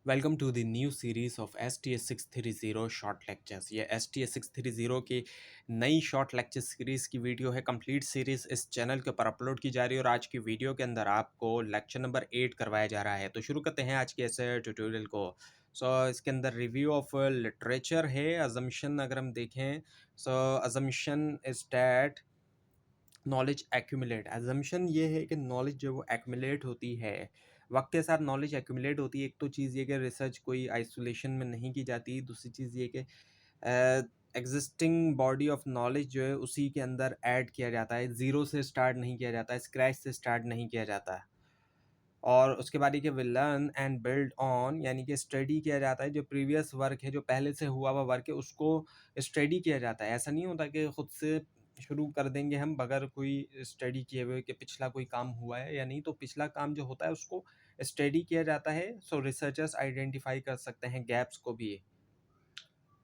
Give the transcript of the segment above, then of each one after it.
Welcome to the new series of STS 630 short lectures. ये STS 630 की नई short lecture series की video है। कंप्लीट सीरीज़ इस चैनल के ऊपर अपलोड की जा रही है और आज की वीडियो के अंदर आपको लेक्चर नंबर 8 करवाया जा रहा है। तो शुरू करते हैं आज के ऐसे ट्यूटोरियल को। इसके अंदर रिव्यू ऑफ लिटरेचर है। अजम्पशन अगर हम देखें, assumption is that knowledge accumulate. Assumption ये है कि नॉलेज जो वो एक्यूमुलेट होती है, वक्त के साथ नॉलेज एक्यूमुलेट होती है। एक तो चीज़ ये कि रिसर्च कोई आइसोलेशन में नहीं की जाती। दूसरी चीज़ ये कि एग्जिस्टिंग बॉडी ऑफ नॉलेज जो है उसी के अंदर ऐड किया जाता है। ज़ीरो से स्टार्ट नहीं किया जाता है, स्क्रैच से स्टार्ट नहीं किया जाता है। और उसके बाद ये कि will learn and build on, यानी कि स्टडी किया जाता है। जो प्रीवियस वर्क है, जो पहले से हुआ हुआ वर्क है, उसको स्टडी किया जाता है। ऐसा नहीं होता कि खुद से शुरू कर देंगे हम बगैर कोई स्टडी किए हुए कि पिछला कोई काम हुआ है या नहीं। तो पिछला काम जो होता है उसको स्टडी किया जाता है। रिसर्चर्स आइडेंटिफाई कर सकते हैं गैप्स को भी।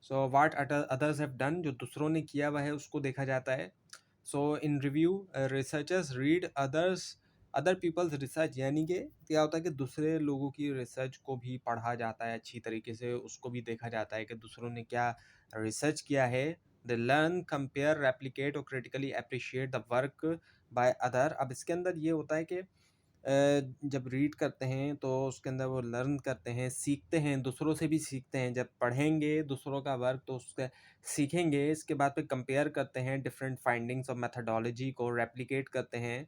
व्हाट अदर्स हैव डन, जो दूसरों ने किया हुआ है उसको देखा जाता है। In review researchers read other peoples research, यानी कि क्या होता है कि दूसरे लोगों की रिसर्च को भी पढ़ा जाता है अच्छी तरीके से, उसको भी देखा जाता है कि दूसरों ने क्या रिसर्च किया है। द लर्न, कंपेयर, रेप्लिकेट और critically appreciate the work by other. अब इसके अंदर ये होता है कि जब रीड करते हैं तो उसके अंदर वो लर्न करते हैं, सीखते हैं, दूसरों से भी सीखते हैं। जब पढ़ेंगे दूसरों का वर्क तो उसका सीखेंगे। इसके बाद फिर कंपेयर करते हैं डिफरेंट फाइंडिंग्स और मेथडोलॉजी को, रेप्लिकेट करते हैं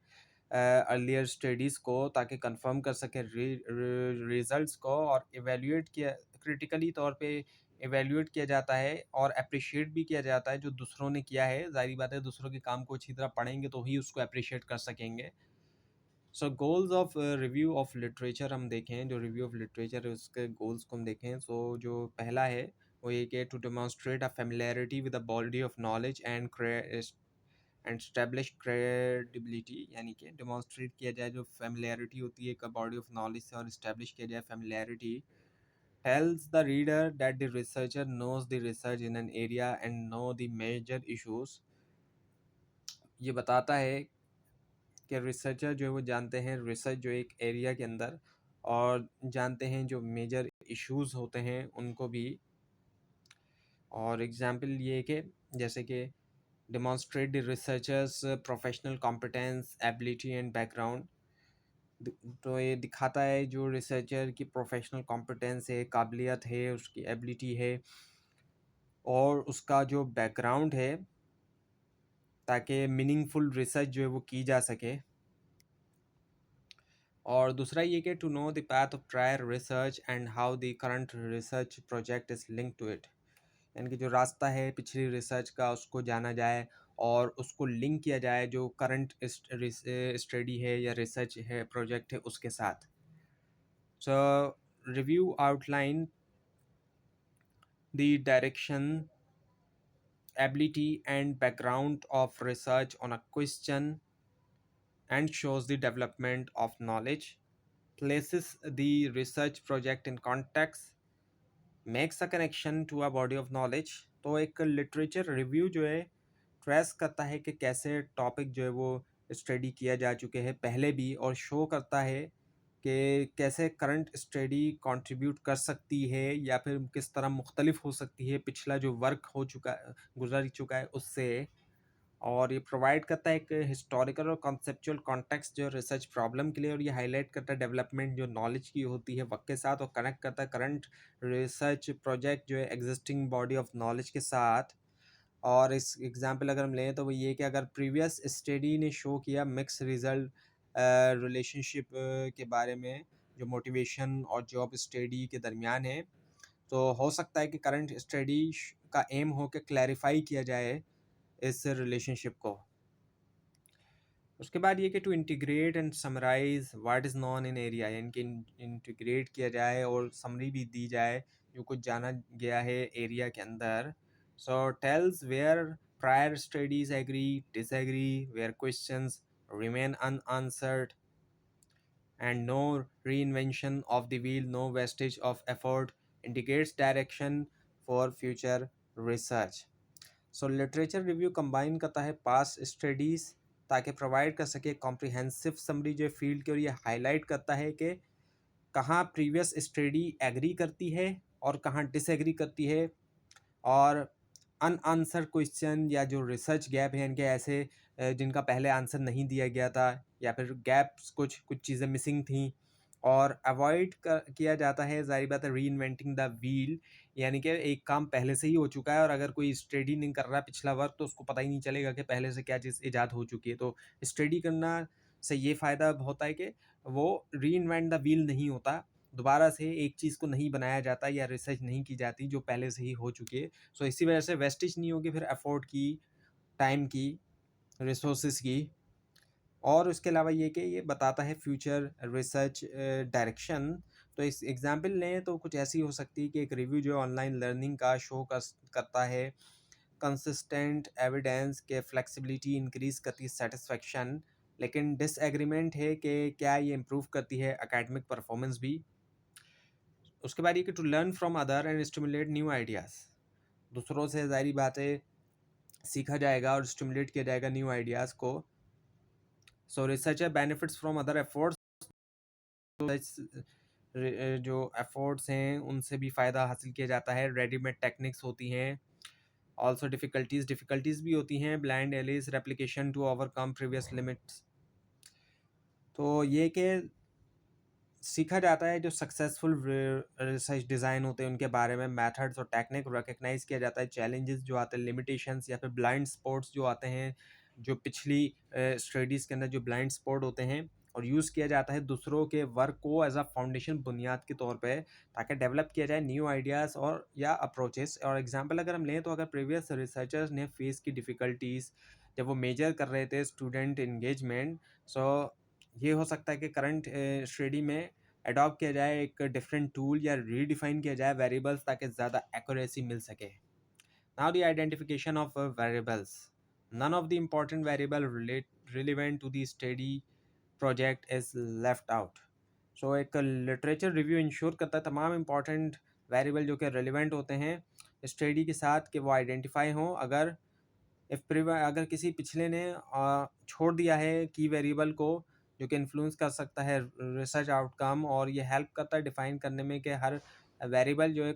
अर्लियर स्टडीज़ को ताकि कंफर्म कर सकें रिजल्ट्स को। और इवेल्युएट किया, क्रिटिकली तौर पे इवेल्युएट किया जाता है और अप्रिशिएट भी किया जाता है जो दूसरों ने किया है। ज़ाहिर बात है दूसरों के काम को अच्छी तरह पढ़ेंगे तो ही उसको अप्रिशिएट कर सकेंगे। Goals of review of literature हम देखें, जो रिव्यू ऑफ लिटरेचर है उसके गोल्स को हम देखें। जो पहला है वो ये कि to demonstrate a familiarity with a body of knowledge and establish credibility, यानी कि डेमोन्स्ट्रेट किया जाए जो फेमिलियरिटी होती है एक बॉडी ऑफ नॉलेज से और इस्टेब्लिश किया जाए familiarity. tells the reader that the researcher knows the research in an area and know the major issues। ये बताता है कि रिसर्चर जो है वो जानते हैं रिसर्च जो एक एरिया के अंदर, और जानते हैं जो मेजर इश्यूज होते हैं उनको भी। और एग्जांपल ये कि जैसे कि demonstrate the researchers professional competence, ability and background. तो ये दिखाता है जो रिसर्चर की प्रोफेशनल कॉम्पिटेंस है, काबिलियत है, उसकी एबिलिटी है और उसका जो बैकग्राउंड है, ताकि मीनिंगफुल रिसर्च जो है वो की जा सके। और दूसरा ये कि to know the path of prior research and how the current research project is link to it, यानी कि जो रास्ता है पिछली रिसर्च का उसको जाना जाए और उसको लिंक किया जाए जो करंट स्टडी है या रिसर्च है प्रोजेक्ट है उसके साथ। So review outline the direction, ability and background of research on a question and shows the development of knowledge, places the research project in context, makes a connection to a body of knowledge. तो एक literature review जो है trace करता है कि कैसे topic जो है वो स्टडी किया जा चुके हैं पहले भी, और शो करता है कि कैसे करंट स्टडी कंट्रीब्यूट कर सकती है या फिर किस तरह मुख्तलिफ हो सकती है पिछला जो वर्क हो चुका, गुजर चुका है उससे। और ये प्रोवाइड करता है एक हिस्टोरिकल और कॉन्सेप्चुअल कॉन्टेक्स्ट जो रिसर्च प्रॉब्लम के लिए, और ये हाईलाइट करता है डेवलपमेंट जो नॉलेज की होती है वक्त के साथ, और कनेक्ट करता है करंट रिसर्च प्रोजेक्ट जो है एग्जिस्टिंग बॉडी ऑफ नॉलेज के साथ। और इस एग्जांपल अगर हम लें तो वो ये कि अगर प्रीवियस स्टडी ने शो किया मिक्स रिजल्ट रिलेशनशिप के बारे में जो मोटिवेशन और जॉब स्टडी के दरमियान है, तो हो सकता है कि करंट स्टडी का एम हो के क्लैरिफाई किया जाए इस रिलेशनशिप को। उसके बाद ये कि to integrate and summarise what is known in area, यानी कि इंटीग्रेट किया जाए और समरी भी दी जाए जो कुछ जाना गया है एरिया के अंदर। Tells where prior studies agree disagree, where questions remain unanswered and no reinvention of the wheel, no wastage of effort, indicates direction for future research। Literature review combine करता है पास स्टडीज़ ताकि प्रोवाइड कर सके comprehensive summary जो field की, और ये highlight करता है कि कहाँ प्रीवियस स्टडी एग्री करती है और कहाँ डिसएग्री करती है, और अनआंसर्ड क्वेश्चन या जो रिसर्च गैप है इनके ऐसे जिनका पहले आंसर नहीं दिया गया था, या फिर गैप्स कुछ कुछ चीज़ें मिसिंग थी, और अवॉइड किया जाता है, ज़ाहिर बात है, री इन्वेंटिंग द व्हील, यानी कि एक काम पहले से ही हो चुका है और अगर कोई स्टडी नहीं कर रहा पिछला वर्क तो उसको पता ही नहीं चलेगा कि पहले से क्या चीज़ ईजाद हो चुकी है। तो स्टडी करना से ये फ़ायदा होता है कि वो री इन्वेंट द व्हील नहीं होता, दोबारा से एक चीज़ को नहीं बनाया जाता या रिसर्च नहीं की जाती जो पहले से ही हो चुकी है। सो इसी वजह से वेस्टेज नहीं होगी फिर एफर्ट की, टाइम की, रिसोर्सेज की। और उसके अलावा ये कि ये बताता है फ्यूचर रिसर्च डायरेक्शन। तो इस एग्जांपल लें तो कुछ ऐसी हो सकती है कि एक रिव्यू जो ऑनलाइन लर्निंग का शो करता है कंसिस्टेंट एविडेंस के फ्लेक्सिबिलिटी इंक्रीज करती है सेटिस्फेक्शन, लेकिन डिसएग्रीमेंट है कि क्या ये इम्प्रूव करती है एकेडमिक परफॉर्मेंस भी। उसके बाद ये कि to learn from other and stimulate new ideas, दूसरों से ज़ाहिर बातें सीखा जाएगा और स्टिमुलेट किया जाएगा न्यू आइडियाज़ को। So researcher benefits from other efforts, जो एफर्ट्स हैं उनसे भी फ़ायदा हासिल किया जाता है। रेडीमेड टेक्निक्स होती हैं, ऑल्सो डिफ़िकल्टीज़ भी होती हैं, blind alleys replication to overcome previous limits. तो ये कि सीखा जाता है जो सक्सेसफुल रिसर्च डिज़ाइन होते हैं उनके बारे में, मेथड्स और टेक्निक रिकग्नाइज किया जाता है, चैलेंजेस जो आते हैं, लिमिटेशंस या फिर ब्लाइंड स्पॉट्स जो आते हैं, जो पिछली स्टडीज़ के अंदर जो ब्लाइंड स्पॉट होते हैं, और यूज़ किया जाता है दूसरों के वर्क को एज अ फाउंडेशन बुनियाद के तौर पे, ताकि डेवलप किया जाए न्यू आइडियाज़ और या अप्रोचेस। और एग्जांपल अगर हम लें तो अगर प्रीवियस रिसर्चर्स ने फेस की डिफ़िकल्टीज़ जब वो मेजर कर रहे थे स्टूडेंट इंगेजमेंट, सो ये हो सकता है कि करंट स्टडी में अडॉप्ट किया जाए एक डिफरेंट टूल या रीडिफाइन किया जाए वेरिएबल्स ताकि ज़्यादा एक्यूरेसी मिल सके। Now the identification of variables, none of the important variable relevant to the study project is left out. So एक लिटरेचर रिव्यू इंश्योर करता है तमाम इम्पॉर्टेंट वेरिएबल जो कि रेलिवेंट होते हैं स्टडी के साथ कि वो आइडेंटिफाई हों। अगर किसी पिछले ने छोड़ दिया है की वेरिएबल को जो कि इन्फ्लुएंस कर सकता है रिसर्च आउटकम, और ये हेल्प करता है डिफाइन करने में कि हर वेरिएबल जो है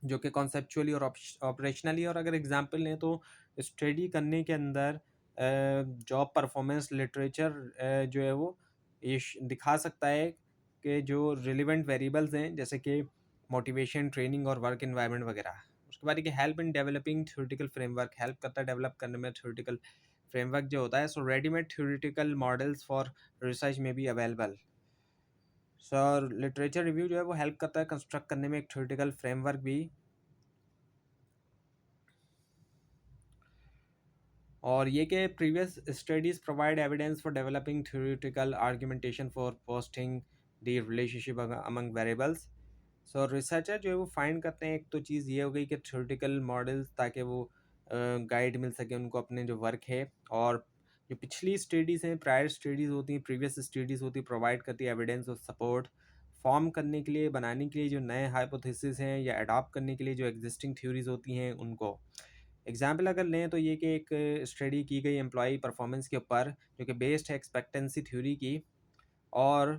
जो कि कॉन्सेप्चुअली और ऑपरेशनली। और अगर एग्जांपल लें तो स्टडी करने के अंदर जॉब परफॉर्मेंस लिटरेचर जो है वो ये दिखा सकता है कि जो रिलेवेंट वेरिएबल्स हैं जैसे कि मोटिवेशन, ट्रेनिंग और वर्क एनवायरनमेंट वगैरह। उसके बाद ये help in developing theoretical framework, help करता है डेवलप करने में थ्योरेटिकल फ्रेमवर्क जो होता है। So readymade theoretical models for research में भी अवेलेबल। सो लिटरेचर रिव्यू जो है वो हेल्प करता है कंस्ट्रक्ट करने में एक थ्योरेटिकल फ्रेमवर्क भी। और ये कि previous studies provide evidence for developing theoretical argumentation for posting the relationship among variables. So researcher जो है वो फाइंड करते हैं, एक तो चीज़ ये हो गई कि थ्योरेटिकल मॉडल्स ताकि वो गाइड मिल सके उनको अपने जो वर्क है। और जो पिछली स्टडीज़ हैं, प्रायर स्टडीज़ होती हैं, प्रीवियस स्टडीज़ होती है, प्रोवाइड करती है एविडेंस और सपोर्ट फॉर्म करने के लिए, बनाने के लिए जो नए हाइपोथेसिस हैं, या अडॉप्ट करने के लिए जो एग्जिस्टिंग थ्योरीज होती हैं उनको। एग्जाम्पल अगर लें तो ये कि एक स्टडी की गई एम्प्लॉई परफॉर्मेंस के ऊपर जो कि बेस्ड है एक्सपेक्टेंसी थ्योरी की, और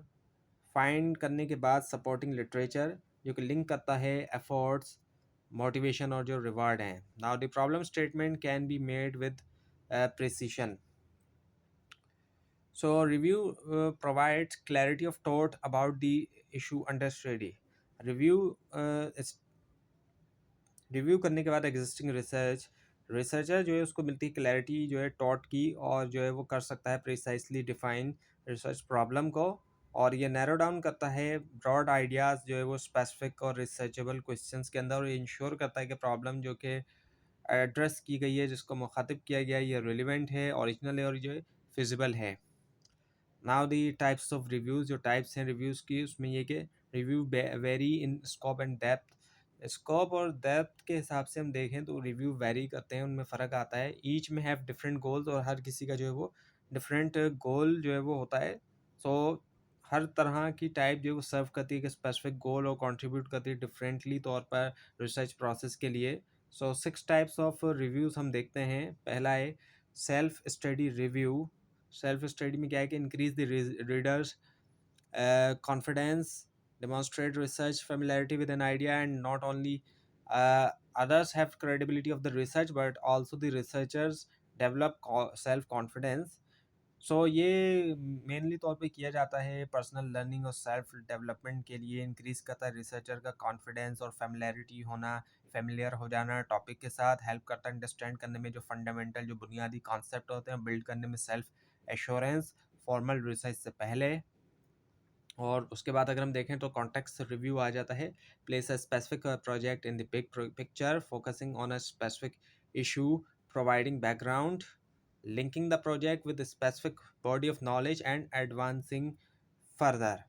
फाइंड करने के बाद सपोर्टिंग लिटरेचर जो कि लिंक करता है एफर्ट्स, मोटिवेशन और जो रिवार्ड हैं। Now the problem statement can be made with precision. So review provides clarity of thought about the issue under study. Review review करने के बाद एग्जिस्टिंग रिसर्चर जो है उसको मिलती है क्लैरिटी जो है टॉट की, और जो है वो कर सकता है प्रिसाइसली डिफाइन रिसर्च प्रॉब्लम को, और ये नैरो डाउन करता है ब्रॉड आइडियाज़ जो है वो स्पेसिफिक और रिसर्चेबल क्वेश्चंस के अंदर, और ये इंश्योर करता है कि प्रॉब्लम जो कि एड्रेस की गई है, जिसको मुखातिब किया गया है, ये रिलेवेंट है, ओरिजिनल है और जो है फिजिबल है। Now the types of reviews, जो टाइप्स हैं रिव्यूज़ की उसमें ये कि review very in scope and depth. Scope और डेप्थ के हिसाब से हम देखें तो रिव्यू वेरी करते हैं, उनमें फ़र्क आता है। ईच में हैव डिफरेंट गोल्स, और हर किसी का जो है वो डिफरेंट गोल जो है वो होता है। सो हर तरह की टाइप जो है वो सर्व करती है कि स्पेसिफिक गोल, और कंट्रीब्यूट करती है डिफरेंटली तौर पर रिसर्च प्रोसेस के लिए। सो 6 टाइप्स ऑफ रिव्यूज़ हम देखते हैं। पहला है self study review. Self study में क्या है कि increase the readers confidence, demonstrate research familiarity with an idea, and not only others have credibility of the research, but also the researchers develop self confidence. सो ये mainly तौर पे किया जाता है पर्सनल लर्निंग और सेल्फ डेवलपमेंट के लिए। Increase करता है रिसर्चर का कॉन्फिडेंस और फेमिलैरिटी होना, फेमिलियर हो जाना टॉपिक के साथ। हेल्प करता है अंडरस्टैंड करने में जो फंडामेंटल जो बुनियादी कॉन्सेप्ट होते हैं, बिल्ड करने में सेल्फ एश्योरेंस फॉर्मल रिसर्च से पहले। और उसके बाद अगर हम देखें तो कॉन्टेक्स्ट रिव्यू आ जाता है। Place a specific project in the big picture, focusing on a specific issue, providing background, linking the project with specific body of knowledge and advancing further.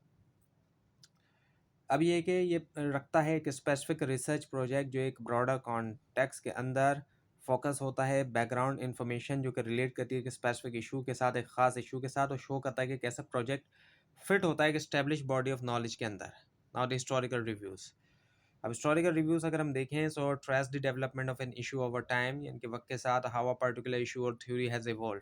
अब ये कि ये रखता है एक स्पेसिफिक रिसर्च प्रोजेक्ट जो एक ब्रॉडर कॉन्टेक्स्ट के अंदर फोकस होता है, बैकग्राउंड इन्फॉर्मेशन जो कि रिलेट करती है एक स्पेसिफिक इशू के साथ, एक ख़ास इशू के साथ, और शो करता है कि कैसा प्रोजेक्ट फिट होता है एक एस्टेब्लिश बॉडी ऑफ नॉलेज के अंदर। Not historical reviews. अब हिस्टोरिकल रिव्यूज़ अगर हम देखें so trace the development of an issue over time, यानी कि वक्त के साथ हाउ अ पर्टिकुलर इशू और थ्योरी हैज़ इवॉल्व।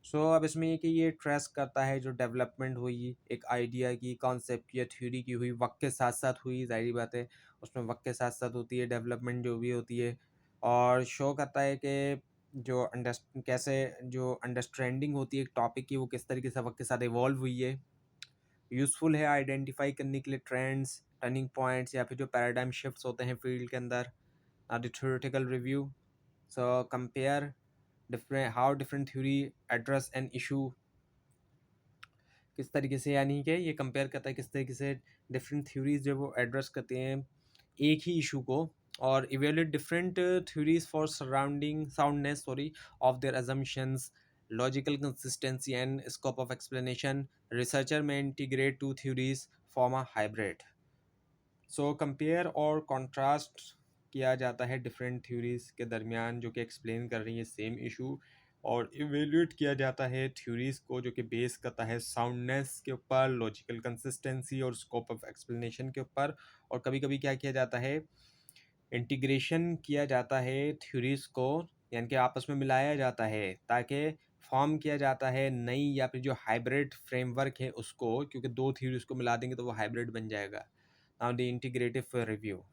सो अब इसमें ये कि ये ट्रेस करता है जो डेवलपमेंट हुई एक आइडिया की, कॉन्सेप्ट या थ्योरी की हुई, वक्त के साथ साथ हुई, ज़ाहिर बात है उसमें वक्त के साथ साथ होती है डेवलपमेंट जो भी होती है। और शो करता है कि जो कैसे जो अंडरस्टैंडिंग होती है एक टॉपिक की, वो किस तरीके से वक्त के साथ इवॉल्व हुई है। यूज़फुल है आइडेंटिफाई करने के लिए ट्रेंड्स, टर्निंग पॉइंट्स या फिर जो पैराडाइम शिफ्ट्स होते हैं फील्ड के अंदर। The theoretical review, so compare different how different theory address an issue, किस तरीके से, यानी कि ये कंपेयर करता है किस तरीके से डिफरेंट थ्योरीज जो वो एड्रेस करते हैं एक ही इशू को। और evaluate different theories for surrounding soundness of their assumptions, logical consistency and scope of explanation. Researcher में integrate two theories form a hybrid. So compare और कॉन्ट्रास्ट किया जाता है डिफरेंट थ्योरीज के दरमियान जो कि एक्सप्लेन कर रही है सेम इशू, और इवेल्यूएट किया जाता है थ्योरीज को जो कि बेस करता है साउंडनेस के ऊपर, लॉजिकल कंसिस्टेंसी और स्कोप ऑफ एक्सप्लेनेशन के ऊपर। और कभी कभी क्या किया जाता है, इंटीग्रेशन किया जाता है थ्योरीज को, यानी कि आपस में मिलाया जाता है ताकि फॉर्म किया जाता है नई या फिर जो हाइब्रिड फ्रेमवर्क है उसको, क्योंकि दो थ्योरीज को मिला देंगे तो वो हाइब्रिड बन जाएगा। Now the integrative review,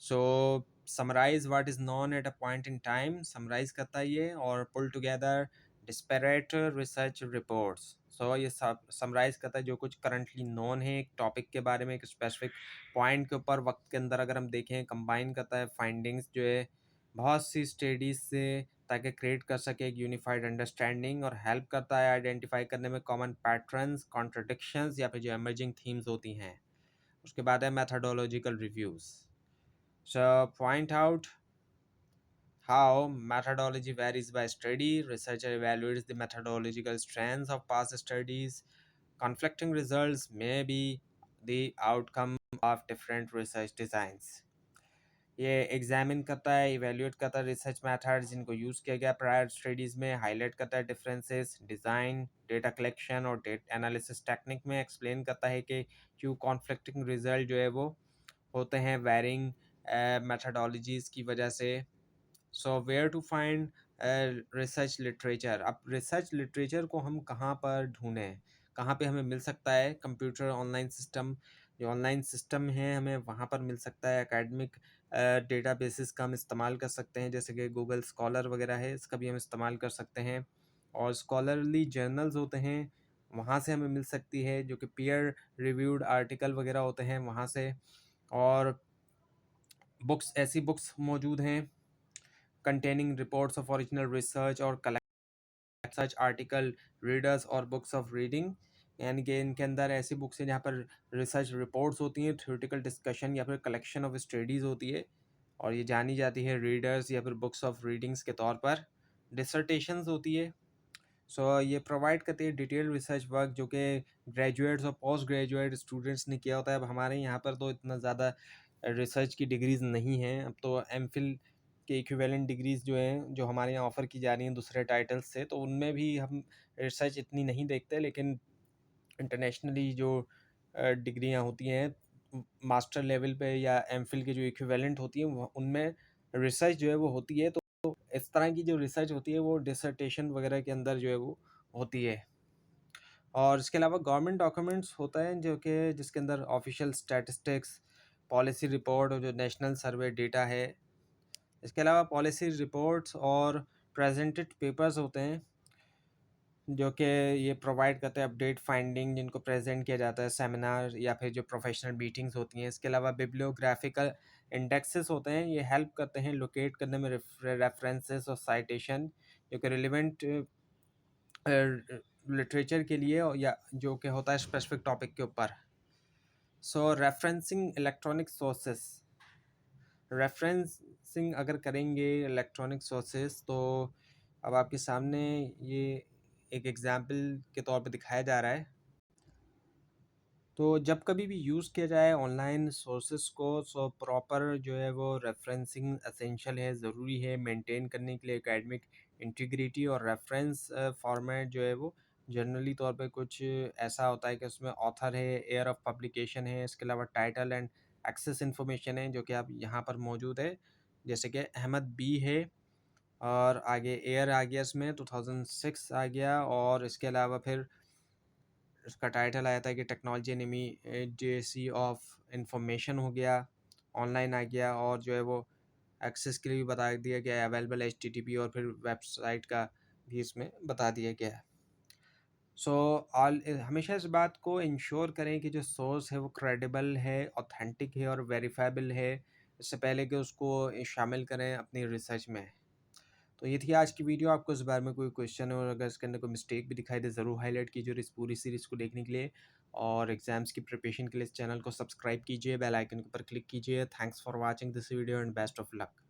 so summarise what is known at a point in time, summarise करता है ये, और pull together disparate research reports. So ये सब समराइज करता है जो कुछ करंटली नॉन है एक टॉपिक के बारे में, एक स्पेसिफिक पॉइंट के ऊपर वक्त के अंदर अगर हम देखें, कंबाइन करता है फाइंडिंग्स जो है बहुत सी स्टडीज से, ताकि क्रिएट कर सके एक यूनिफाइड अंडरस्टैंडिंग, और हेल्प करता है आइडेंटिफाई करने में कॉमन पैटर्न्स, कॉन्ट्रडिक्शंस या फिर जो एमर्जिंग थीम्स होती हैं। उसके बाद है methodological reviews. So point out how methodology varies by study. Researcher evaluates the methodological strengths of past studies. Conflicting results may be the outcome of different research designs. ये examine करता है, evaluate करता है रिसर्च मेथड जिनको use किया गया prior studies में, highlight करता है डिफरेंसेस डिज़ाइन, डेटा कलेक्शन और डेटा एनालिसिस टेक्निक में, एक्सप्लेन करता है कि क्यों कॉन्फ्लिक्टिंग रिजल्ट जो है वो होते हैं वेरिंग मेथडोलॉजीज़ की वजह से। So where to find research literature, अब रिसर्च लिटरेचर को हम कहाँ पर ढूंढें, कहाँ पे हमें मिल सकता है। कंप्यूटर ऑनलाइन सिस्टम, जो ऑनलाइन सिस्टम है हमें वहाँ पर मिल सकता है। एकेडमिक डेटा बेसिस का हम इस्तेमाल कर सकते हैं, जैसे कि गूगल स्कॉलर वगैरह है, इसका भी हम इस्तेमाल कर सकते हैं। और स्कॉलरली जर्नल्स होते हैं वहाँ से हमें मिल सकती है, जो कि पीयर रिव्यूड आर्टिकल वगैरह होते हैं वहाँ से। और बुक्स, ऐसी बुक्स मौजूद हैं containing reports of original research और कलेक्ट सच आर्टिकल रीडर्स और बुक्स ऑफ रीडिंग, यानी कि इनके अंदर ऐसी बुक्स हैं जहाँ पर रिसर्च रिपोर्ट्स होती हैं, थ्योरेटिकल डिस्कशन या फिर कलेक्शन ऑफ स्टडीज़ होती है, और ये जानी जाती है रीडर्स या फिर बुक्स ऑफ रीडिंग्स के तौर पर। डिसर्टेशंस होती है, सो ये प्रोवाइड करती है डिटेल रिसर्च वर्क जो कि ग्रेजुएट्स और पोस्ट ग्रेजुएट स्टूडेंट्स ने किया होता है। अब हमारे यहाँ पर तो इतना ज़्यादा रिसर्च की डिग्रीज़ नहीं हैं, अब तो एमफिल के इक्विवेलेंट डिग्रीज़ जो हैं जो हमारे यहाँ ऑफ़र की जा रही हैं दूसरे टाइटल्स से, तो उनमें भी हम रिसर्च इतनी नहीं देखते। लेकिन इंटरनेशनली जो डिग्रियाँ होती हैं मास्टर लेवल पे या एमफिल के जो इक्विवेलेंट होती हैं उनमें रिसर्च जो है वो होती है। तो इस तरह की जो रिसर्च होती है वो डिसर्टेशन वगैरह के अंदर जो है वो होती है। और इसके अलावा गवर्नमेंट डॉक्यूमेंट्स होता है जो कि जिसके अंदर ऑफिशियल स्टैटिस्टिक्स, पॉलिसी रिपोर्ट और जो नेशनल सर्वे डेटा है। इसके अलावा पॉलिसी रिपोर्ट्स और प्रेजेंटेड पेपर्स होते हैं जो कि ये प्रोवाइड करते हैं अपडेट फाइंडिंग, जिनको प्रेजेंट किया जाता है सेमिनार या फिर जो प्रोफेशनल मीटिंग्स होती हैं। इसके अलावा बिब्लियोग्राफिकल इंडेक्सेस होते हैं, ये हेल्प करते हैं लोकेट करने में रेफरेंसेस और साइटेशन जो कि रिलेवेंट लिटरेचर के लिए या जो कि होता है स्पेसिफिक टॉपिक के ऊपर। सो रेफरेंसिंग इलेक्ट्रॉनिक सोर्सेस, रेफरेंसिंग अगर करेंगे इलेक्ट्रॉनिक सोर्सेस तो अब आपके सामने ये एक एग्जांपल के तौर पे दिखाया जा रहा है। तो जब कभी भी यूज़ किया जाए ऑनलाइन सोर्सेस को, सो प्रॉपर जो है वो रेफरेंसिंग एसेंशियल है, ज़रूरी है मेंटेन करने के लिए एकेडमिक इंटीग्रिटी। और रेफरेंस फॉर्मेट जो है वो जनरली तौर पे कुछ ऐसा होता है कि उसमें ऑथर है, एयर ऑफ पब्लिकेशन है, इसके अलावा टाइटल एंड एक्सेस इन्फॉर्मेशन है जो कि आप यहाँ पर मौजूद है, जैसे कि अहमद बी है। और आगे एयर आ गया, इसमें 2006 आ गया। और इसके अलावा फिर इसका टाइटल आया था कि technology and immediacy of information हो गया, ऑनलाइन आ गया। और जो है वो एक्सेस के लिए भी बता दिया गया है, अवेलेबल HTTP, और फिर वेबसाइट का भी इसमें बता दिया गया है। सो ऑल हमेशा इस बात को इंश्योर करें कि जो सोर्स है वो क्रेडिबल है, ऑथेंटिक है और वेरीफाइबल है, इससे पहले कि उसको शामिल करें अपनी रिसर्च में। तो ये थी आज की वीडियो। आपको इस बारे में कोई क्वेश्चन हो और अगर इसके अंदर कोई मिस्टेक भी दिखाई दे, ज़रूर हाईलाइट कीजिए। और इस पूरी सीरीज़ को देखने के लिए और एग्जाम्स की प्रिपरेशन के लिए इस चैनल को सब्सक्राइब कीजिए, बेल आइकन के ऊपर क्लिक कीजिए। Thanks for watching this video and best of luck.